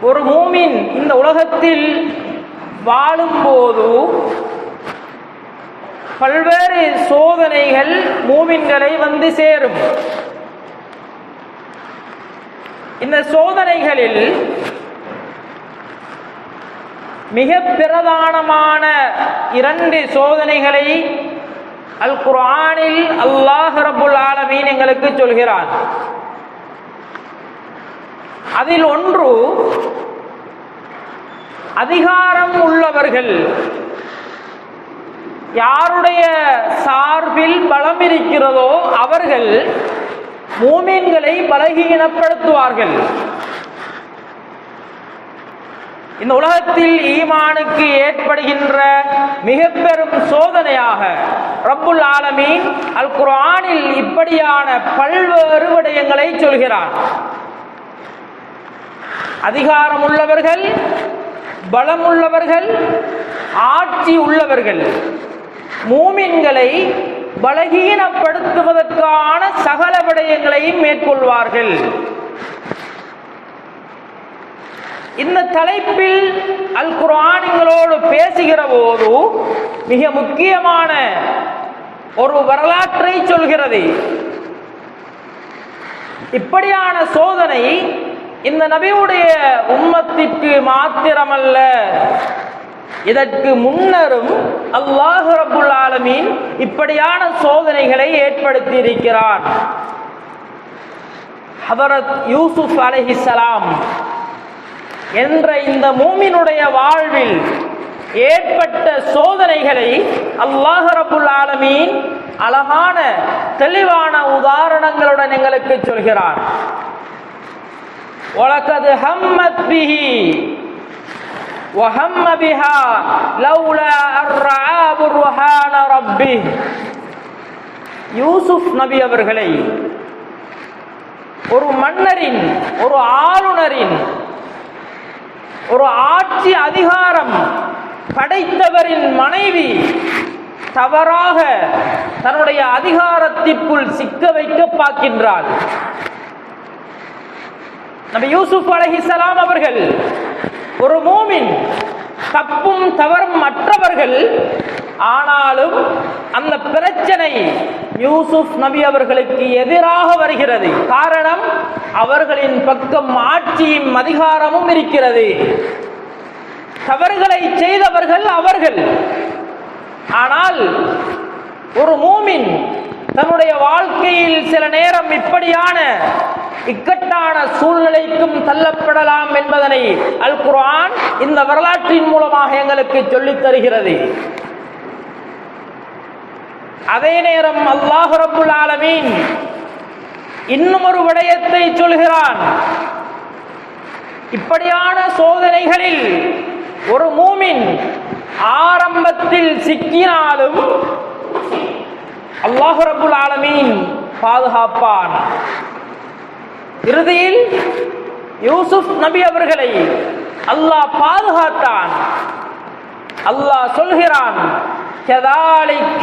ஒரு மூமின் இந்த உலகத்தில் வாழும்போது பல்வேறு சோதனைகள் மூமின்களை வந்து சேரும். இந்த சோதனைகளில் மிக பிரதானமான 2 சோதனைகளை அல் குர்ஆனில் அல்லாஹ் ரப்புல் ஆலமீன் எங்களுக்கு சொல்கிறான். அதில் ஒன்று, அதிகாரம் உள்ளவர்கள், யாருடைய சார்பில் பலம் இருக்கிறதோ அவர்கள் மூமின்களை பலகீனப்படுத்துவார்கள். இந்த உலகத்தில் ஈமானுக்கு ஏற்படுகின்ற மிக பெரும் சோதனையாக ரப்புல் ஆலமீன் அல் குர்ஆனில் இப்படியான பல்வேறு விடயங்களை சொல்கிறான். அதிகாரம் உள்ளவர்கள், பலம் உள்ளவர்கள், ஆட்சி உள்ளவர்கள் மூமின்களை பலகீனப்படுத்துவதற்கான சகல விடயங்களையும் மேற்கொள்வார்கள். இந்த தலைப்பில் அல் குர்ஆன் எங்களோடு பேசுகிற போது மிக முக்கியமான ஒரு வரலாற்றை சொல்கிறது. இப்படியான சோதனை இந்த நபியுடைய உம்மத்திற்கு மாத்திரமல்ல, இதற்கு முன்னரும் அல்லாஹ் ரப்புல் ஆலமீன் இப்படியான சோதனைகளை ஏற்படுத்தி இருக்கிறான். ஹதரத் யூசுப் அலைஹிஸ்ஸலாம் என்ற இந்த மூமினுடைய வாழ்வில் ஏற்பட்ட சோதனைகளை அல்லாஹ் ரப்புல் ஆலமீன் அழகான தெளிவான உதாரணங்களுடன் எங்களுக்கு சொல்கிறார். வலகத் ஹம்மத் பிஹி வஹம்ம பிஹா லௌலா அர்ரஆ புர்ஹான ரப்பிஹ். யூசுப் நபி அவர்களை ஒரு மன்னரின், ஒரு ஆளுநரின், ஒரு ஆட்சி அதிகாரம் படைத்தவரின் மனைவி தவறாக தன்னுடைய அதிகாரத்திற்குள் சிக்க வைக்க பார்க்கின்றாள். நபி யூசுப் அலைஹிஸ்ஸலாம் அவர்கள் ஒரு மூமின், தப்பும் தவறும் மற்றவர்கள். ஆனாலும் அந்த பிரச்சனை யூசுப் நபி அவர்களுக்கு எதிராக வருகிறது. காரணம், அவர்களின் பக்கம் ஆட்சியும் அதிகாரமும் இருக்கிறது. தவறுகளை செய்தவர்கள் அவர்கள். ஆனால் ஒரு மூமின் தன்னுடைய வாழ்க்கையில் சில நேரம் இப்படியான இக்கட்டான சூழ்நிலைக்கும் தள்ளப்படலாம் என்பதனை அல் குர்ஆன் இந்த வரலாற்றின் மூலமாக எங்களுக்கு சொல்லித் தருகிறது. அதே நேரம் அல்லாஹ் ரப்புல் ஆலமீன் இன்னும் ஒரு விடயத்தை சொல்கிறான். இப்படியான சோதனைகளில் ஒரு மூமின் ஆரம்பத்தில் சிக்கினாலும் அல்லாஹ் ரப்புல் ஆலமீன் பாதுகாப்பான். இறுதியில் யூசுப் நபி அவர்களை அல்லாஹ் பாதுகாத்தான். அல்லாஹ் சொல்கிறான், கதாலிக்,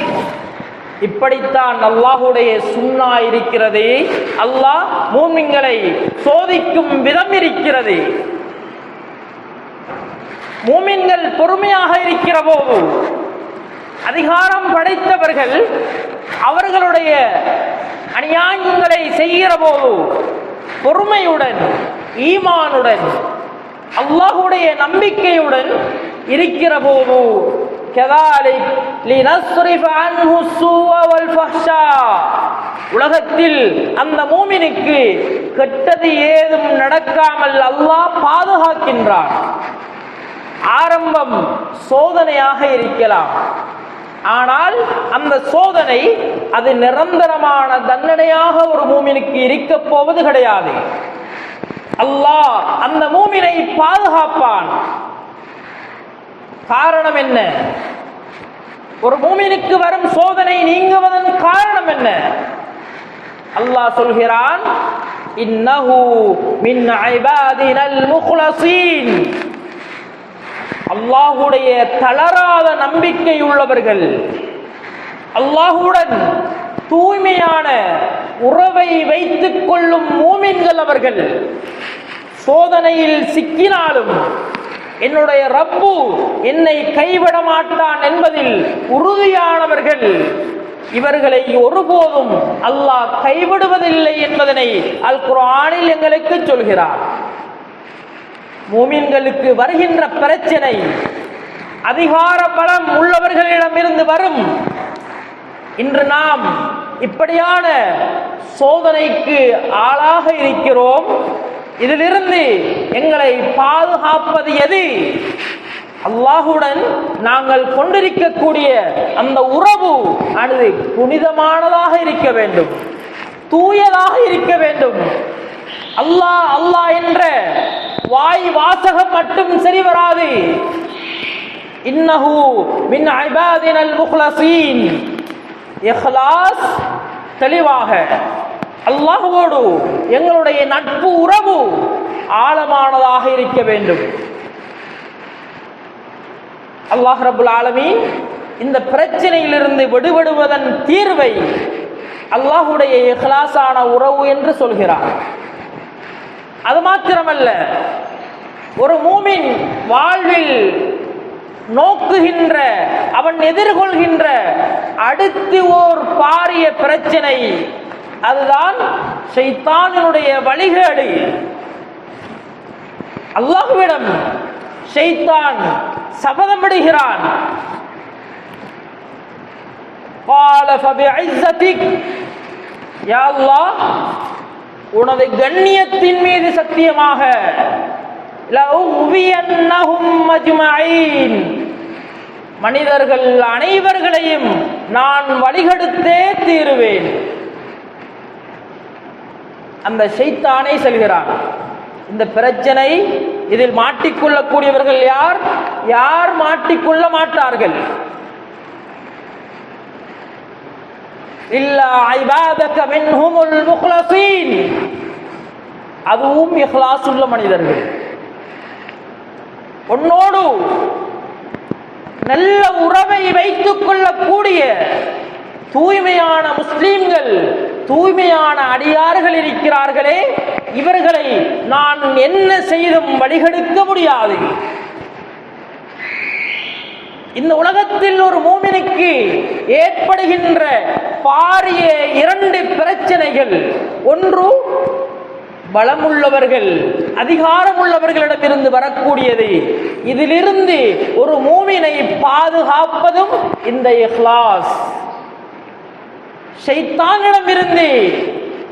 இப்படித்தான் அல்லாஹுடைய சுன்னா இருக்கிறது. அல்லாஹ் மூமின்களை சோதிக்கும் விதம் இருக்கிறது. மூமின்கள் பொறுமையாக இருக்கிற போது, அதிகாரம் படைத்தவர்கள் அவர்களுடைய அநியாயங்களை செய்கிற போது பொறுமையுடன், ஈமானுடன், அல்லாஹுடைய நம்பிக்கையுடன் இருக்கிற போது, கதாலிக் லினஸ்ரிஃப அன்ஹு ஸூஅ வல் ஃபஹ்ஷா, உலகத்தில் அந்த மூமினுக்கு கெட்டது ஏதும் நடக்காமல் அல்லாஹ் பாதுகாக்கின்றான். ஆரம்பம் சோதனையாக இருக்கலாம், ஆனால் அந்த சோதனை அது நிரந்தரமான தண்டனையாக ஒரு மூமினுக்கு இருக்க போவது கிடையாது. அல்லாஹ் அந்த மூமினை பாதுகாப்பான். காரணம் என்ன? ஒரு மூமினுக்கு வரும் சோதனை நீங்குவதன் காரணம் என்ன? அல்லாஹ் சொல்கிறான், இன்னஹு மின் இபாதினல் முக்லஸீன், அல்லாஹுடைய தளராத நம்பிக்கை உள்ளவர்கள், அல்லாஹுடன் தூய்மையான உறவை வைத்துக் கொள்ளும் மூமின்கள் அவர்கள். சோதனையில் சிக்கினாலும் என்னுடைய ரப்பு என்னை கைவிட மாட்டான் என்பதில் உறுதியானவர்கள், இவர்களை ஒருபோதும் அல்லாஹ் கைவிடுவதில்லை என்பதனை அல் குர்ஆனில் எங்களுக்கு சொல்கிறார். மூமின்களுக்கு வருகின்ற பிரச்சனை அதிகார பலம் உள்ளவர்களிடமிருந்து வரும். இன்று நாம் இப்படியான சோதனைக்கு ஆளாக இருக்கிறோம். இதிலிருந்து எங்களை பாதுகாப்பது எது? அல்லாஹுடன் நாங்கள் கொண்டிருக்கக்கூடிய அந்த உறவு அது புனிதமானதாக இருக்க வேண்டும், தூயதாக இருக்க வேண்டும். அல்லாஹ் அல்லாஹ் என்ற வாய் வாசகம் மட்டும் சரி வராது. இன்னஹு மின் இபாதினல் முக்லஸீன், இஹ்லாஸ் தெளிவாக அல்லாஹ்வோடு எங்களுடைய நட்பு உறவு ஆழமானதாக இருக்க வேண்டும். அல்லாஹ் ரப்புல் ஆலமீன் இந்த பிரச்சனையிலிருந்து விடுபடுவதன் தீர்வை அல்லாஹ்வுடைய இஹ்லாஸான உறவு என்று சொல்கிறார். அது மாத்திரமல்ல, ஒரு மூமின் வாழ்வில் நோக்குகின்ற, அவன் எதிர்கொள்கின்ற அடுத்து ஓர் பாரிய பிரச்சனை, அதுதான் ஷைத்தானினுடைய வழிகேடு. அல்லாஹ்விடம் ஷைத்தான் சபதமிடுகிறான். قال فبعزتك யா அல்லாஹ், உனது கண்ணியத்தின் மீது சத்தியமாக லஉவியன்னஹும் அஜ்மஈன், மனிதர்கள் அனைவர்களையும் நான் வழிகெடுத்தே தீருவேன். அந்த ஷைத்தானை செல்கிறான். இந்த பிரச்சனை, இதில் மாட்டிக்கொள்ளக்கூடியவர்கள் யார்? யார் மாட்டிக்கொள்ள மாட்டார்கள்? இல்லா இபாதக மின்ஹுமுல் முக்லஸீன், அதுவும் இஹ்லாஸ் உள்ள மனிதர்கள். உன்னோடு நல்ல உறவை வைத்துக் கொள்ளக்கூடிய தூய்மையான முஸ்லிம்கள், தூய்மையான அடியார்கள் இருக்கிறார்களே, இவர்களை நான் என்ன செய்தும் வழிகெடுக்க முடியாது. இந்த உலகத்தில் ஒரு மூமினுக்கு ஏற்படுகின்ற பாரிய இரண்டு பிரச்சனைகள், ஒன்று பலமுள்ளவர்கள், அதிகாரம் உள்ளவர்களிடமிருந்து வரக்கூடியது. இதிலிருந்து ஒரு மூமினை பாதுகாப்பதும் இந்த இஹ்லாஸ். ஷைத்தானிடமிருந்து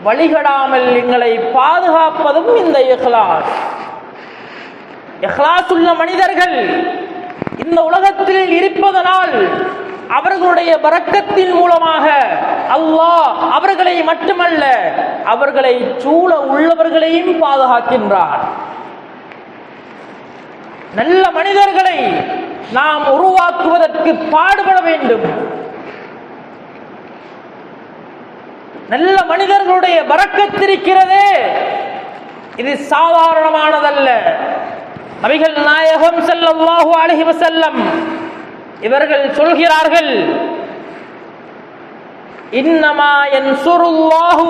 வழிகடாமல் எங்களை பாதுகாப்பதும் இந்த இஹ்லாஸ். இஹ்லாஸ் உள்ள மனிதர்கள் இந்த உலகத்தில் இருப்பதனால் அவர்களுடைய பரக்கத்தின் மூலமாக அல்லாஹ் அவர்களை மட்டுமல்ல, அவர்களை சூழ உள்ளவர்களையும் பாதுகாக்கின்றார். நல்ல மனிதர்களை நாம் உருவாக்குவதற்கு பாடுபட வேண்டும். நல்ல மனிதர்களுடைய பரக்கத்திருக்கிறதே, இது சாதாரணமானதல்ல. நபிகள் நாயகம் ஸல்லல்லாஹு அலைஹி வஸல்லம் இவர்கள் சொல்கிறார்கள், இன்னமா யன்சுருல்லாஹு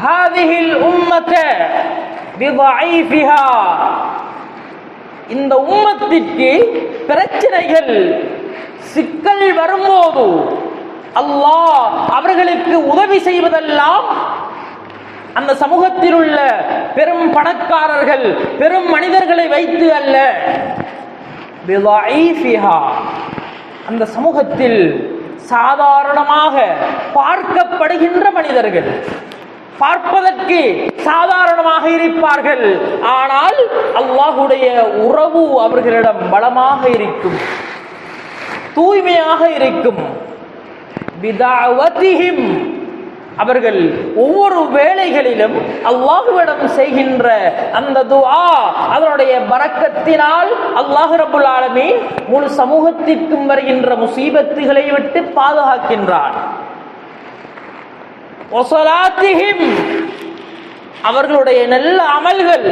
ஹாதிஹில் உம்மத பிضعيفஹா, இந்த உம்மத்திற்கு பிரச்சனைகள் சிக்கல் வரும்போது அல்லாஹ் அவர்களுக்கு உதவி செய்வதெல்லாம் அந்த சமூகத்தில் உள்ள பெரும் பணக்காரர்கள், பெரும் மனிதர்களை வைத்து அல்ல, அந்த சமூகத்தில் சாதாரணமாக பார்க்கப்படுகின்ற மனிதர்கள், பார்ப்பதற்கு சாதாரணமாக இருப்பார்கள், ஆனால் அல்லாஹ்வுடைய உறவு அவர்களிடம் பலமாக இருக்கும், தூய்மையாக இருக்கும். பிதாவதிஹிம், அவர்கள் ஒவ்வொரு வேளைகளிலும் அல்லாஹ்விடம் செய்கின்ற அந்த துஆ, அதனுடைய பரக்கத்தினால் அல்லாஹ் ரப்பல் ஆலமீன் முழு சமூகத்திற்கும் வருகின்ற முசீபத்துகளை விட்டு பாதுகாக்கின்றான். வஸலாத்திஹிம், அவர்களுடைய நல்ல அமல்கள்,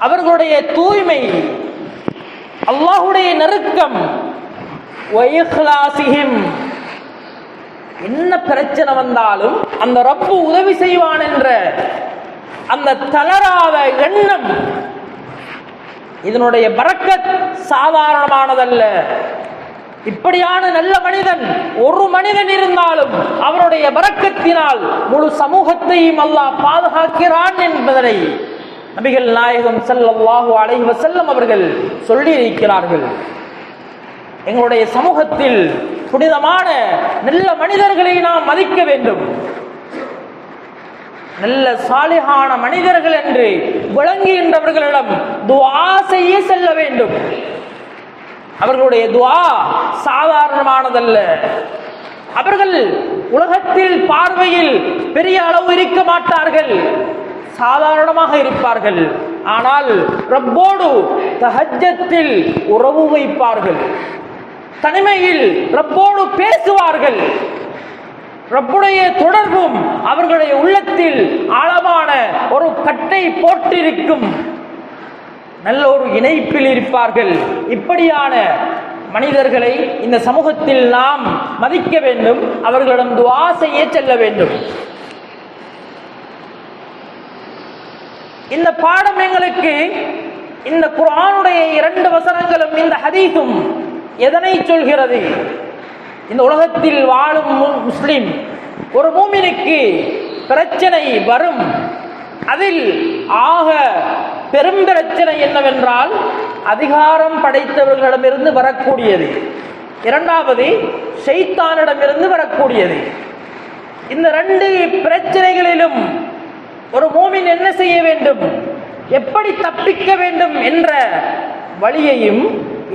அவர்களுடைய தூய்மை, அல்லாஹ்வுடைய நெருக்கம். வஇக்லாஸிஹிம், என்ன பிரச்சனை வந்தாலும் அந்த ரப்பு உதவி செய்வான் என்ற அந்த தளராத எண்ணம், இதனுடைய பரக்கத் சாதாரணமானதல்ல. இப்படியான நல்ல மனிதன் ஒரு மனிதன் இருந்தாலும் அவனுடைய பரக்கத்தினால் முழு சமூகத்தையும் அல்லாஹ் பாதுகாக்கிறான் என்பதனை நபிகள் நாயகம் ஸல்லல்லாஹு அலைஹி வஸல்லம் அவர்கள் சொல்லி இருக்கிறார்கள். எங்களுடைய சமூகத்தில் புனிதமான நல்ல மனிதர்களை நாம் மதிக்க வேண்டும். நல்ல சாலிஹான மனிதர்கள் என்று விளங்குகின்றவர்களிடம் துஆ செய்ய செல்ல வேண்டும். அவர்களுடைய துஆ சாதாரணமானதல்ல. அவர்கள் உலகத்தில் பார்வையில் பெரிய அளவு இருக்க மாட்டார்கள், சாதாரணமாக இருப்பார்கள். ஆனால் ரப்போடு தஹஜ்ஜத்தில் உறவு வைப்பார்கள், தனிமையில் ரப்போடு பேசுவார்கள். ரப்புடைய தொடர்பும் அவர்களுடைய உள்ளத்தில் ஆழமான ஒரு கட்டை போட்டிருக்கும், நல்ல ஒரு இணைப்பில் இருப்பார்கள். இப்படியான மனிதர்களை இந்த சமூகத்தில் நாம் மதிக்க வேண்டும், அவர்களிடம் துஆ செய்ய செல்ல வேண்டும். இந்த பாடம் எங்களுக்கு இந்த குர்ஆனுடைய 2 வசனங்களும் இந்த ஹதீஸும் எதனை சொல்கிறது? இந்த உலகத்தில் வாழும் முஸ்லிம் ஒரு மூமினுக்கு பிரச்சனை வரும். அதில் ஆக பெரும் பிரச்சனை என்னவென்றால் அதிகாரம் படைத்தவர்களிடமிருந்து வரக்கூடியது, இரண்டாவது ஷைத்தானிடமிருந்து வரக்கூடியது. இந்த 2 பிரச்சனைகளிலும் ஒரு மூமின் என்ன செய்ய வேண்டும், எப்படி தப்பிக்க வேண்டும் என்ற வழியையும்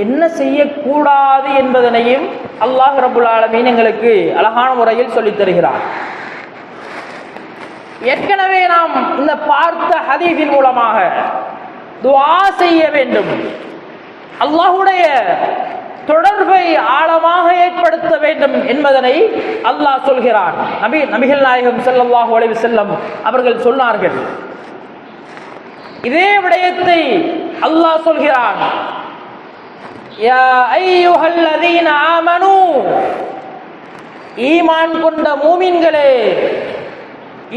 என்ன செய்யக்கூடாது என்பதனையும் அல்லாஹ் ரப்புல் ஆலமீன் எங்களுக்கு அழகான முறையில் சொல்லித் தருகிறார். ஏற்கனவே நாம் இந்த பார்த்த ஹதீஸின் மூலமாக துஆ செய்ய வேண்டும், அல்லாஹ்வுடைய தொடர்பை ஆழமாக ஏற்படுத்த வேண்டும் என்பதனை அல்லாஹ் சொல்கிறான். நபிகள் நாயகம் ஸல்லல்லாஹு அலைஹி வஸல்லம் அவர்கள் சொன்னார்கள். இதே விடயத்தை அல்லாஹ் சொல்கிறான், யா அய்யுஹல்லதீன ஆமனூ, ஈமான் கொண்ட மூமின்களே,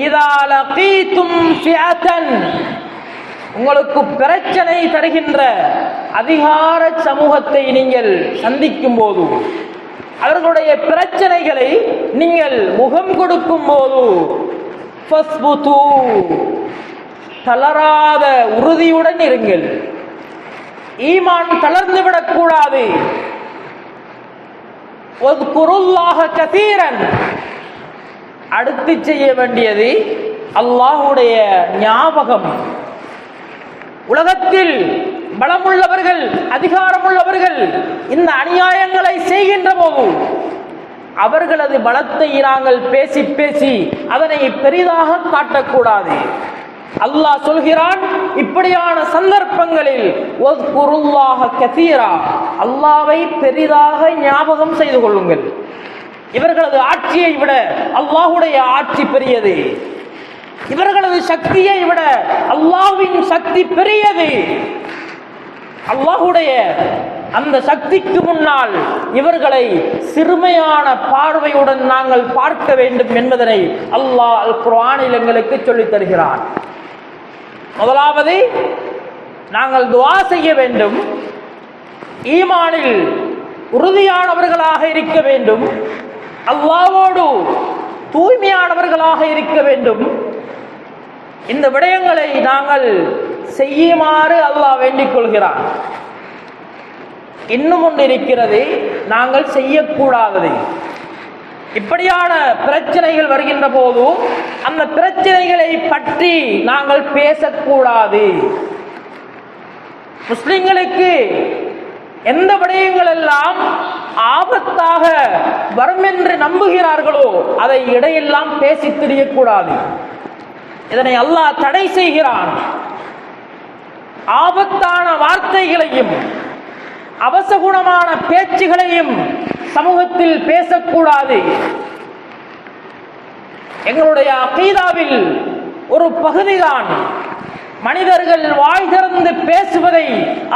இதா லகீதும் ஃபிஅத்தன், உங்களுக்கு பிரச்சனை தருகின்ற அதிகார சமூகத்தை நீங்கள் சந்திக்கும் போது, அவர்களுடைய பிரச்சனைகளை நீங்கள் முகம் கொடுக்கும் போது, ஃபஸ்புது, தளராத உறுதியுடன் இருங்கள். ஈமான் தளர்ந்து விடக்கூடாது. வஸ்குருல்லாஹ கதீரன், அடுத்து செய்ய வேண்டியது அல்லாஹ்வுடைய ஞாபகம். உலகத்தில் பலமுள்ளவர்கள், அதிகாரமுள்ளவர்கள் இந்த அநியாயங்களை செய்கின்ற போது அவர்களது பலத்தை நாங்கள் பேசி பேசி அதனை பெரிதாக காட்டக்கூடாது. அல்லாஹ் சொல்கிறான், இப்படியான சந்தர்ப்பங்களில் வஸ்குருல்லாஹ கதீரா, அல்லாஹ்வை பெரிதாக ஞாபகம் செய்து கொள்ளுங்கள். இவர்களது ஆட்சியை விட அல்லாஹ்வுடைய ஆட்சி பெரியது, இவர்களது சக்தியை விட அல்லாஹ்வின் சக்தி பெரியது. அல்லாஹ்வுடைய அந்த சக்திக்கு முன்னால் இவர்களை சிறுமையான பார்வையுடன் நாங்கள் பார்க்க வேண்டும் என்பதனை அல்லாஹ் அல் குர்ஆனில் எங்களுக்கு சொல்லித் தருகிறான். முதலாவது நாங்கள் துஆ செய்ய வேண்டும், ஈமானில் உறுதியானவர்களாக இருக்க வேண்டும், அல்லாஹ்வோடு தூய்மையானவர்களாக இருக்க வேண்டும். இந்த விடயங்களை நாங்கள் செய்யுமாறு அல்லாஹ் வேண்டிக் கொள்கிறான். இன்னும் ஒன்று இருக்கிறது, நாங்கள் செய்யக்கூடாதது. இப்படியான பிரச்சனைகள் வருகின்ற போது அந்த பிரச்சனைகளை பற்றி நாங்கள் பேசக்கூடாது. முஸ்லிம்களுக்கு எந்த விடயங்கள் எல்லாம் ஆபத்தாக வரும் என்று நம்புகிறார்களோ அதை இடையெல்லாம் பேசி தெரியக்கூடாது. இதனை அல்லாஹ் தடை செய்கிறான். ஆபத்தான வார்த்தைகளையும் அவசகுணமான பேச்சுகளையும் சமூகத்தில் பேசக்கூடாது. எங்களுடைய அகீதாவில் ஒரு பகுதிதான் மனிதர்கள் வாய் திறந்து பேசுவதை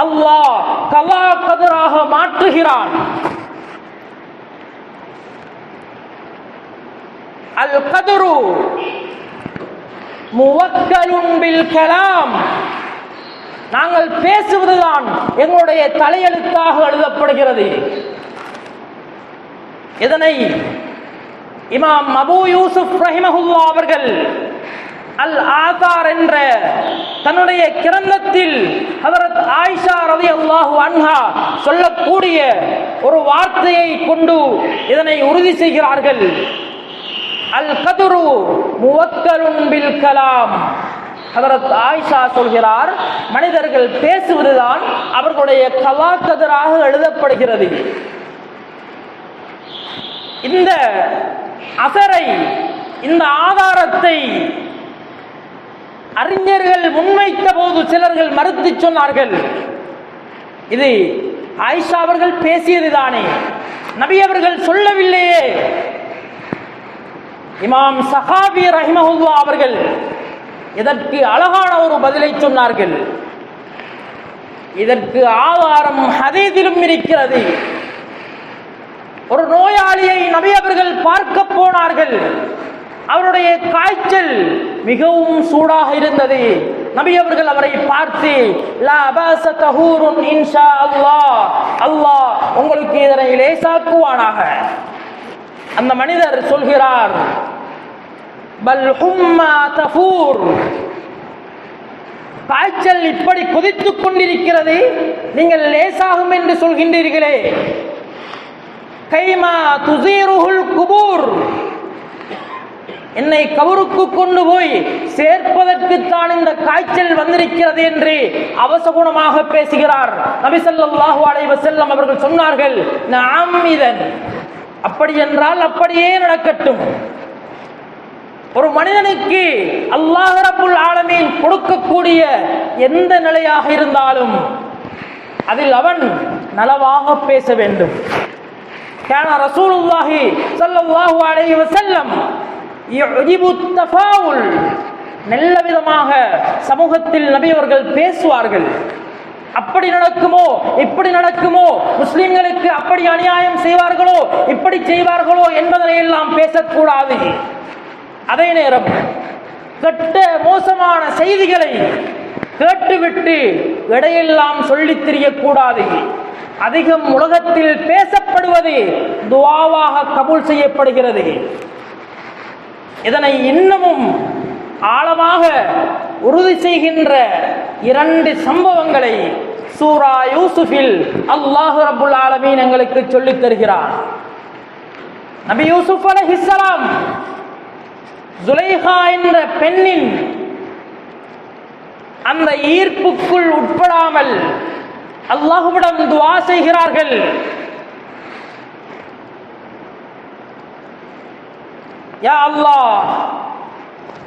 அல்லாஹ் கலா கதராக மாற்றுகிறான். அல் கதரு முவக்கலுன் பில் கலாம், நாங்கள் பேசுவதுதான் எங்களுடைய தலையெழுத்தாக எழுதப்படுகிறது. இதனை இமாம் அபூ யூசுப் ரஹிமஹுல்லாஹ் அவர்கள் அல் ஆதார் என்ற தன்னுடைய கிரந்தத்தில் ஹஜ்ரத் ஆயிஷா ரலியல்லாஹு அன்ஹா சொல்லக்கூடிய ஒரு வார்த்தையை கொண்டு இதனை உறுதி செய்கிறார்கள். அல் கதுரு முவக்கலுன் பில் கலாம். ஹஜ்ரத் ஆயிஷா சொல்கிறார், மனிதர்கள் பேசுவதுதான் அவர்களுடைய கலாக்கதிராக எழுதப்படுகிறது. இந்த அசரை, இந்த ஆதாரத்தை அறிஞர்கள் முன்வைத்த போது சிலர்கள் மறுத்து சொன்னார்கள், இது ஆயிஷா அவர்கள் பேசியதுதானே, நபி அவர்கள் சொல்லவில்லையே. இமாம் சஹாபி ரஹிமஹுல்லாஹ் அவர்கள் இதற்கு அழகான ஒரு பதிலை சொன்னார்கள். இதற்கு ஆதாரம் ஹதீஸிலும் இருக்கிறது. ஒரு நோயாளியை நபி அவர்கள் பார்க்க போனார்கள். அவருடைய காய்ச்சல் மிகவும் சூடாக இருந்தது. நபி அவர்கள் அவரை பார்த்து, லா பாஸ தஹூருன் இன்ஷா அல்லாஹ், அல்லாஹ் உங்களுக்கு இதனை லேசாக்குவானாக. அந்த மனிதர் சொல்கிறார், பல் ஹும்மா தஃபூர், காய்ச்சல் இப்படி கொதித்துக் கொண்டிருக்கிறது, நீங்கள் லேசாகும் என்று சொல்கின்றீர்களே. கைமா துஸீருஹுல் குபூர், என்னை கபருக்கு கொண்டு போய் சேர்ப்பதற்குத்தான் இந்த காய்ச்சல் வந்திருக்கிறது என்று அவசகுணமாக பேசுகிறார். நபி ஸல்லல்லாஹு அலைஹி வஸல்லம் அவர்கள் சொன்னார்கள், நஅம் இதன், அப்படி என்றால் அப்படியே நடக்கட்டும். ஒரு மனிதனுக்கு அல்லாஹ் ரப்புல் ஆலமீன் கொடுக்கக்கூடிய எந்த நிலையாக இருந்தாலும் அதில் அவன் நலவாக பேச வேண்டும். கான ரசூலுல்லாஹி ஸல்லல்லாஹு அலைஹி வஸல்லம் யுஜிபு தஃபாவுல், நல்ல விதமாக சமூகத்தில் நபி அவர்கள் பேசுவார்கள். அப்படி நடக்குமோ இப்படி நடக்குமோ, முஸ்லிம்களுக்கு அப்படி அநியாயம் செய்வார்களோ இப்படி செய்வார்களோ என்பதனை எல்லாம் பேசக்கூடாது. அதே நேரம் கெட்ட மோசமான செய்திகளை கேட்டுவிட்டு இடையெல்லாம் சொல்லித் தெரியக்கூடாது. அதிகம் உலகத்தில் பேசப்படுவது துஆவாக கபூல் செய்யப்படுகிறது. இதனை இன்னமும் ஆழமாக உறுதி செய்கின்ற இரண்டு சம்பவங்களை சூரா யூசுஃபில் அல்லாஹ் ரப்புல் ஆலமீன் எங்களுக்கு சொல்லித் தருகிறார். நபி யூசுப் அலைஹிஸ்ஸலாம் ஜுலைஹா என்ற பெண்ணின் அந்த ஈர்ப்புக்குள் உட்படாமல் அல்லாஹ்விடம் துஆ செய்கிறார்கள். யா அல்லாஹ்,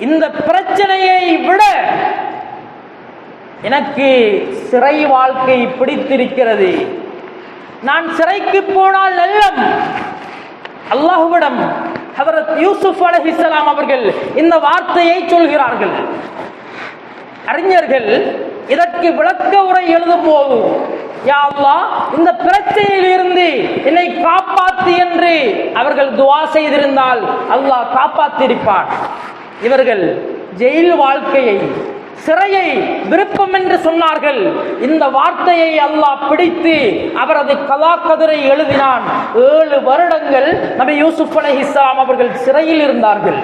இந்த பிரச்சனையை விட எனக்கு சிறை வாழ்க்கை பிடித்திருக்கிறது. நான் சிறைக்கு போனால் நல்லம். அல்லாஹ்விடம் ஹஜ்ரத் யூசுப் அலைஹிஸ்ஸலாம் அவர்கள் இந்த வார்த்தையை சொல்கிறார்கள். அறிஞர்கள் இதற்கு விளக்க உரை எழுதும் போது, யா அல்லாஹ், இந்த பிரச்சனையில் இருந்து என்னை காப்பாத்து என்று அவர்கள் துஆ செய்திருந்தால் அல்லாஹ் காப்பாற்றிருப்பார். இவர்கள் ஜெயில் வாழ்க்கையை, சிறையை விருப்பம் என்று சொன்னார்கள். இந்த வார்த்தையை அல்லாஹ் பிடித்து அவரது கலாக்கதிரை எழுதினான். 7 வருடங்கள் நபி யூசுப் அலைஹிஸ்ஸலாம் அவர்கள் சிறையில் இருந்தார்கள்.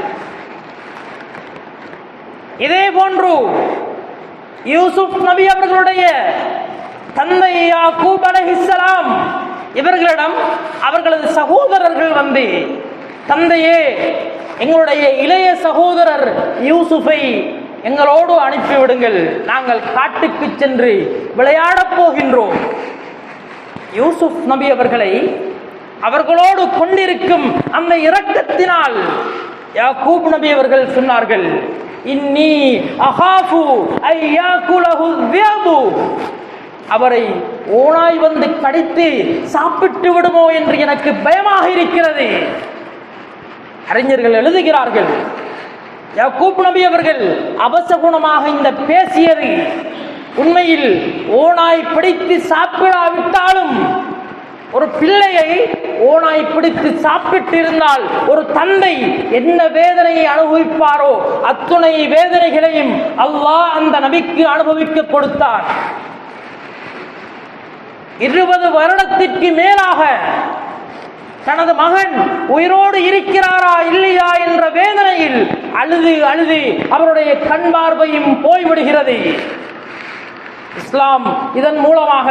இதே போன்று யூசுப் நபி அவர்களுடைய தந்தை யாக்கூப் அலைஹிஸ்ஸலாம் இவர்களிடம் அவர்களது சகோதரர்கள் வந்து, தந்தையே, எங்களுடைய இளைய சகோதரர் யூசுஃபை எங்களோடு அனுப்பிவிடுங்கள், நாங்கள் காட்டுக்கு சென்று விளையாடப் போகின்றோம். யூசுப் நபி அவர்களை அவர்களோடு கொண்டிருக்கும் அந்த இரக்கத்தினால் யாக்கூப் நபி அவர்கள் சொன்னார்கள், இன்னி அகாஃபு ஐயாகுலஹு ذئபு, அவரை ஓநாய் வந்து கடித்து சாப்பிட்டு விடுமோ என்று எனக்கு பயமாக இருக்கிறது. அறிஞர்கள் எழுதுகிறார்கள், யாக்கூப் நபி அவர்கள் அபசகுணமாக இந்த பேசியது உண்மையில் ஓநாய் பிடித்து சாப்பிடாவிட்டாலும் ஒரு பிள்ளையை ஓனாய் பிடித்து சாப்பிட்டு இருந்தால் ஒரு தந்தை என்ன வேதனையை அனுபவிப்பாரோ அத்துணை வேதனைகளையும் அல்லாஹ் அந்த நபிக்கு அனுபவிக்க கொடுத்தார். 20 வருடத்திற்கு மேலாக தனது மகன் உயிரோடு இருக்கிறாரா இல்லையா என்ற வேதனையில் அழுது அழுது அவருடைய கண் பார்வையும் போய்விடுகிறது. இஸ்லாம் இதன் மூலமாக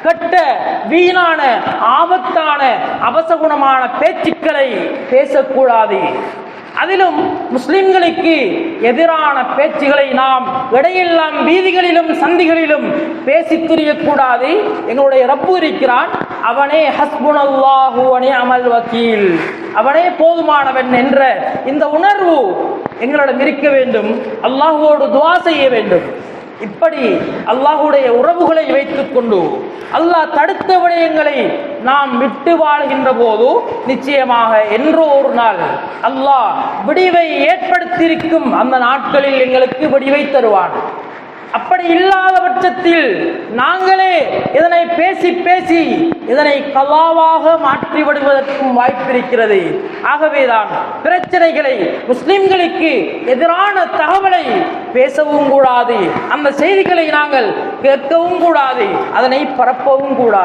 கெட்ட வீணான ஆபத்தான அபசகுணமான பேச்சுக்களை பேசக்கூடாது. அதிலும் முஸ்லிம்களுக்கு எதிரான பேச்சுகளை நாம் இடையெல்லாம் வீதிகளிலும் சந்திகளிலும் பேசித் திரியக்கூடாது. எங்களுடைய ரப்பு இருக்கிறான், அவனே ஹஸ்புனல்லாஹு வ நிஅமல் வக்கீல், அவனே போதுமானவன் என்ற இந்த உணர்வு எங்களிடம் இருக்க வேண்டும். அல்லாஹ்வோடு துஆ செய்ய வேண்டும். இப்படி அல்லாஹ்வுடைய உறவுகளை வைத்துக் கொண்டு அல்லாஹ் தடுத்த விடயங்களை நாம் விட்டு வாழ்கின்ற போது நிச்சயமாக என்றோ ஒரு நாள் அல்லாஹ் விடிவை ஏற்படுத்தியிருக்கும். அந்த நாட்களில் எங்களுக்கு விடிவை தருவான். அப்படி இல்லாத பட்சத்தில் நாங்களே இதனை பேசி பேசி இதனை கலாவாக மாற்றிவிடுவதற்கும் வாய்ப்பிருக்கிறது. ஆகவேதான் பிரச்சனைகளை முஸ்லிம்களுக்கு எதிரான தகவலை பேசவும் கூடாது, அந்த செய்திகளை நாங்கள் கேட்கவும் கூடாது, அதனை பரப்பவும் கூடாது.